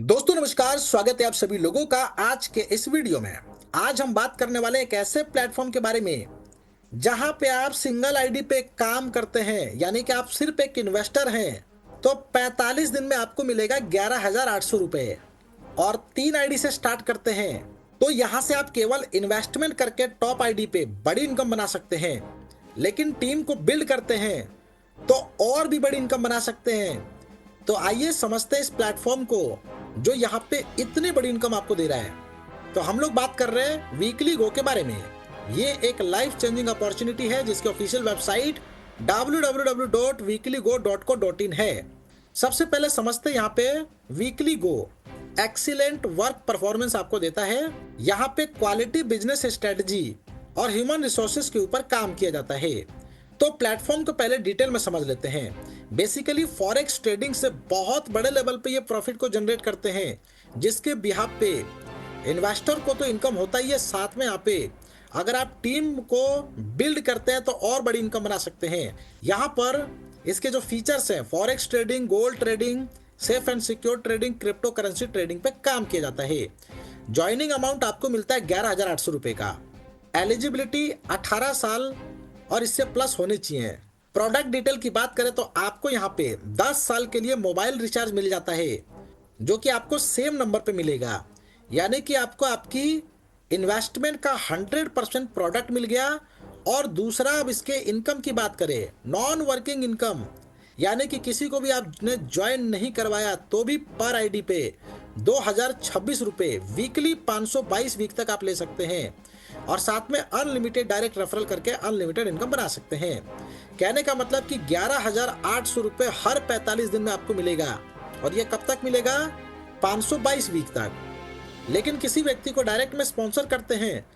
दोस्तों नमस्कार, स्वागत है आप सभी लोगों का आज के इस वीडियो में। आज हम बात करने वाले एक ऐसे प्लेटफॉर्म के बारे में जहां पे आप सिंगल आईडी पे काम करते हैं, यानी कि आप सिर्फ एक इन्वेस्टर हैं, तो 45 दिन में आपको मिलेगा 11,800 रुपए। और 3 आईडी से स्टार्ट करते हैं तो यहां से आप केवल इन्वेस्टमेंट करके टॉप आईडी पे बड़ी इनकम बना सकते हैं, लेकिन टीम को बिल्ड करते हैं तो और भी बड़ी इनकम बना सकते हैं। तो आइए समझते हैं इस प्लेटफॉर्म को जो यहाँ पे इतनी बड़ी इनकम आपको दे रहा है। तो हम लोग बात कर रहे हैं वीकली गो के बारे में। ये एक लाइफ चेंजिंग अपॉर्चुनिटी है जिसकी ऑफिशियल वेबसाइट www.weeklygo.co.in है। सबसे पहले समझते हैं यहाँ पे वीकली गो एक्सीलेंट वर्क परफॉर्मेंस आपको देता है। यहाँ पे क्वालिटी बिजनेस स्ट्रेटजी और ह्यूमन रिसोर्सेज के ऊपर काम किया जाता है। तो प्लेटफॉर्म को पहले डिटेल में समझ लेते हैं। बेसिकली फॉरेक्स ट्रेडिंग से बहुत बड़े लेवल पे ये प्रॉफिट को जनरेट करते हैं, जिसके बिहाफ पे इन्वेस्टर को तो इनकम होता ही है, साथ में यहाँ पे अगर आप टीम को बिल्ड करते हैं तो और बड़ी इनकम बना सकते हैं। यहाँ पर इसके जो फीचर्स हैं, forex trading, gold trading, safe and secure trading, crypto currency trading पे काम किया जाता है। ज्वाइनिंग अमाउंट आपको मिलता है 11,800 रुपए का। एलिजिबिलिटी 18 साल और इससे प्लस होने चाहिए। प्रोडक्ट डिटेल की बात करें तो आपको यहाँ पे 10 साल के लिए मोबाइल रिचार्ज मिल जाता है, जो कि आपको सेम नंबर पे मिलेगा, यानी कि आपको आपकी इन्वेस्टमेंट का 100% प्रोडक्ट मिल गया। और दूसरा, अब इसके इनकम की बात करें, नॉन वर्किंग इनकम, यानी कि किसी को भी आपने ज्वाइन नहीं करवाया तो भी पर आईडी पे 2,026 रुपए वीकली 522 वीक तक आप ले सकते हैं। और साथ में अनलिमिटेड डायरेक्ट रेफरल करके अनलिमिटेड इनकम बना सकते हैं। कहने का मतलब कि 11,800 रुपए हर 45 दिन में आपको मिलेगा। और ये कब तक मिलेगा? 522 वीक तक। लेकिन किसी व्यक्ति को डायरेक्ट में स्पॉन्सर करते हैं,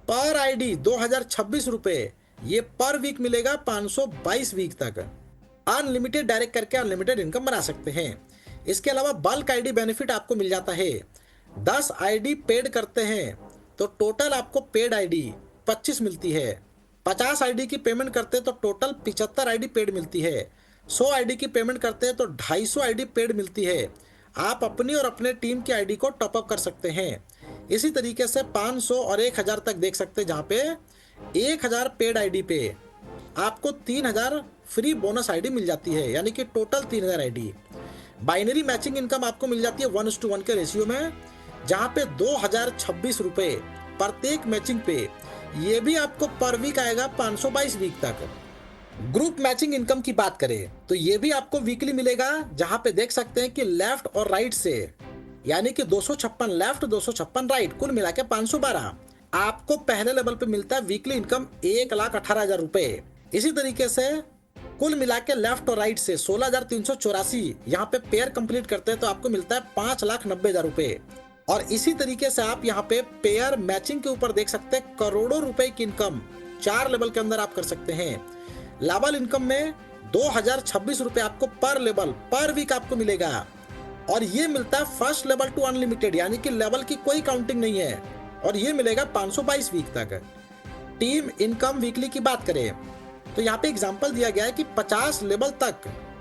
पर आईडी 2,026 रुपए, ये पर वीक मिलेगा 522 वीक तक। अनलिमिटेड डायरेक्ट करके अनलिमिटेड इनकम बना सकते हैं। इसके अलावा बल्क आईडी बेनिफिट आपको मिल जाता है। 10 आईडी पेड करते हैं तो टोटल आपको पेड आईडी 25 मिलती है। 50 आईडी की पेमेंट करते हैं तो टोटल 75 आईडी पेड मिलती है। 100 आईडी की पेमेंट करते हैं तो 250 आईडी पेड मिलती है। आप अपनी और अपने टीम की आईडी को टॉप अप कर सकते हैं। इसी तरीके से 500 और 1,000 तक देख सकते हैं, जहाँ पे 1,000 पेड आईडी पे आपको 3,000 फ्री बोनस आईडी मिल जाती है, यानी कि total 3,000 ID. Binary matching income आपको मिल जाती है 1:1 के रेशियो में, जहां पे 2,026 रुपए प्रत्येक मैचिंग पे। ये भी आपको पर वीक आएगा 522 वीक तक। ग्रुप मैचिंग इनकम की बात करें तो ये भी आपको वीकली मिलेगा, जहां पे देख सकते हैं कि लेफ्ट और राइट से, यानी कि 256 लेफ्ट 256 राइट, कुल मिला के 512 आपको पहले लेवल पे मिलता है। वीकली इनकम 1,18,000 रुपए। इसी तरीके से कुल मिला के लेफ्ट और राइट से 16,384 यहाँ पे पेयर कंप्लीट करते हैं तो आपको मिलता है 5,90,000 रुपए। और इसी तरीके से आप यहाँ पे पेयर मैचिंग के ऊपर देख सकते हैं करोड़ों रुपए की इनकम 4 लेवल के अंदर आप कर सकते हैं। लेवल इनकम में 2,026 रुपए आपको पर लेवल पर वीक आपको मिलेगा। और ये मिलता है फर्स्ट लेवल टू अनलिमिटेड, यानी कि लेवल की कोई काउंटिंग नहीं है। और ये मिलेगा 522 वीक तक। टीम इनकम वीकली की बात करें तो यहाँ पे एग्जांपल दिया गया है कि 50 लेवल तक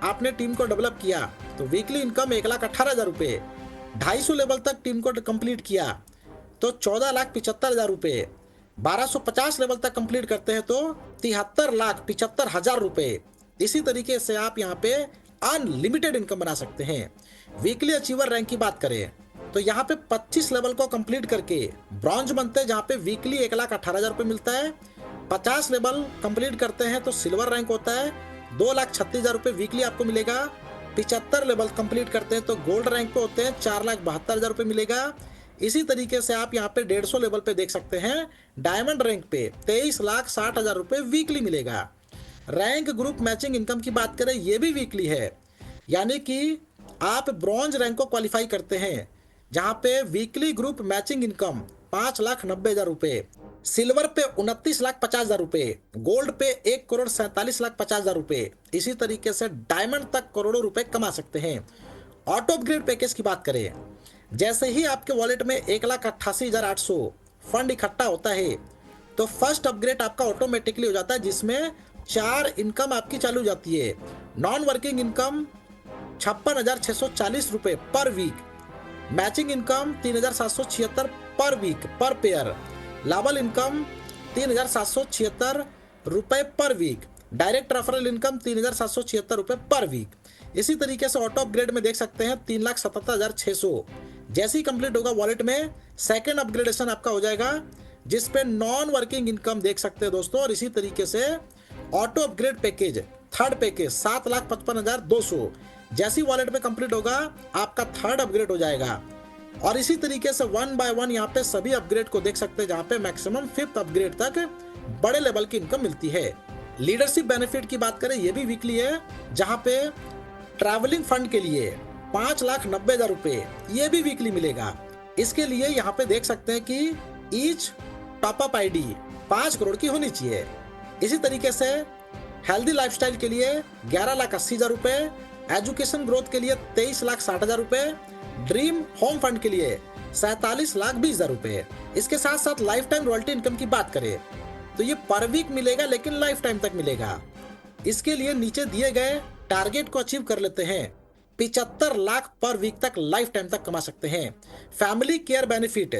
आपने टीम को डेवलप किया तो वीकली इनकम 1,18,000 रुपए। 250 लेवल तक टीम को कंप्लीट किया तो 14,75,000 रुपए। 1250 लेवल तक कंप्लीट करते हैं तो 73,75,000 रुपए। इसी तरीके से आप यहाँ पे अनलिमिटेड इनकम बना सकते हैं। वीकली अचीवर रैंक की बात करें तो यहाँ पे 25 लेवल को कंप्लीट करके ब्रॉन्ज बनते हैं, जहाँ पे वीकली 1,18,000 रुपए मिलता है। 50 लेवल कंप्लीट करते हैं तो सिल्वर रैंक होता है, 2,36,000 रुपए वीकली आपको मिलेगा। 75 लेवल कंप्लीट करते हैं तो गोल्ड रैंक पे होते हैं, 4,72,000 रुपए मिलेगा। इसी तरीके से आप यहाँ पे 150 लेवल पे देख सकते हैं, डायमंड रैंक पे 23,60,000 रुपए वीकली मिलेगा। रैंक ग्रुप मैचिंग इनकम की बात करें, ये भी वीकली है, यानी कि आप ब्रॉन्ज रैंक को क्वालिफाई करते हैं, जहां पे वीकली ग्रुप मैचिंग इनकम 5,90,000 रुपए, सिल्वर पे 29,50,000 रुपए, गोल्ड पे 1,47,50,000 रुपए। इसी तरीके से डायमंड तक करोड़ों रुपए कमा सकते हैं। ऑटो अपग्रेड पैकेज की बात करें, जैसे ही आपके वॉलेट में 1,88,800 फंड इकट्ठा होता है तो फर्स्ट अपग्रेड आपका ऑटोमेटिकली हो जाता है, जिसमें 4 इनकम आपकी चालू हो जाती है। नॉन वर्किंग इनकम 56,640 रुपए पर वीक, मैचिंग इनकम 3776 पर वीक पर पेयर, लाबल इनकम 3776 रुपए पर वीक, डायरेक्ट रेफरल इनकम 3776 रुपए पर वीक। इसी तरीके से ऑटो अपग्रेड में देख सकते हैं 3,77,600। जैसे ही कंप्लीट होगा वॉलेट में सेकंड अपग्रेडेशन आपका हो जाएगा, जिसपे नॉन वर्किंग इनकम देख सकते हैं दोस्तों। और इसी तरीके से auto upgrade package third package 7,55,200 जैसी वॉलेट में कंप्लीट होगा आपका थर्ड अपग्रेड हो जाएगा। और इसी तरीके से 1 बाय 1 यहाँ पे सभी अपग्रेड को देख सकते हैं, जहाँ पे मैक्सिमम 5th अपग्रेड तक बड़े लेवल की इनकम मिलती है। लीडरशिप बेनिफिट की बात करें, ये भी वीकली है, जहाँ पे ट्रैवलिंग फंड के लिए 5,90,000 रुपए ये भी वीकली मिलेगा। इसके लिए यहाँ पे देख सकते हैं कि ईच टॉपअप आईडी 5 करोड़ की होनी चाहिए। इसी तरीके से हेल्दी लाइफस्टाइल के लिए 11,80,000 रुपए, एजुकेशन ग्रोथ के लिए 23,60,000 रुपए, ड्रीम होम फंड के लिए 47,20,000 रुपए। इसके साथ साथ लाइफ टाइम रॉयल्टी इनकम की बात करें तो ये पर वीक मिलेगा, लेकिन लाइफ टाइम तक मिलेगा। इसके लिए नीचे दिए गए टारगेट को अचीव कर लेते हैं 75 लाख पर वीक तक लाइफ टाइम तक कमा सकते हैं। फैमिली केयर बेनिफिट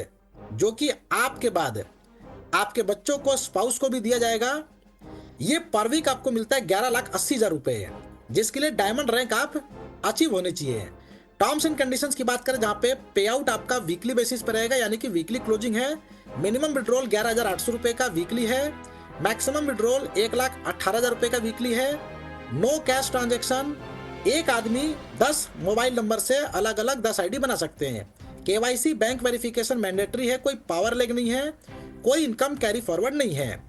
जो कि आपके बाद आपके बच्चों को, स्पाउस को भी दिया जाएगा, ये पर वीक आपको मिलता है 11,80,000 रुपए, जिसके लिए डायमंड रैंक आप अचीव होने चाहिए। टर्म्स एंड कंडीशंस की बात करें, जहां पे पे आउट आपका वीकली बेसिस पर रहेगा, यानी कि वीकली क्लोजिंग है। मिनिमम विड्रॉल 11,800 रुपए का वीकली है। मैक्सिमम विड्रॉल 1,18,000 रुपए का वीकली है। नो कैश ट्रांजेक्शन, एक आदमी 10 मोबाइल नंबर से अलग अलग 10 आईडी बना सकते हैं। केवाईसी बैंक वेरिफिकेशन मैंडेटरी है, कोई पावर लेग नहीं है, कोई इनकम कैरी फॉरवर्ड नहीं है।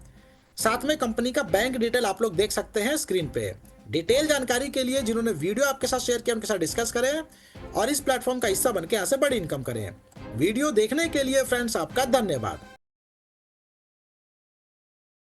साथ में कंपनी का बैंक डिटेल आप लोग देख सकते हैं स्क्रीन पे। डिटेल जानकारी के लिए जिन्होंने वीडियो आपके साथ शेयर किया उनके साथ डिस्कस करें और इस प्लेटफॉर्म का हिस्सा बनकर यहाँ से बड़ी इनकम करें। वीडियो देखने के लिए फ्रेंड्स आपका धन्यवाद।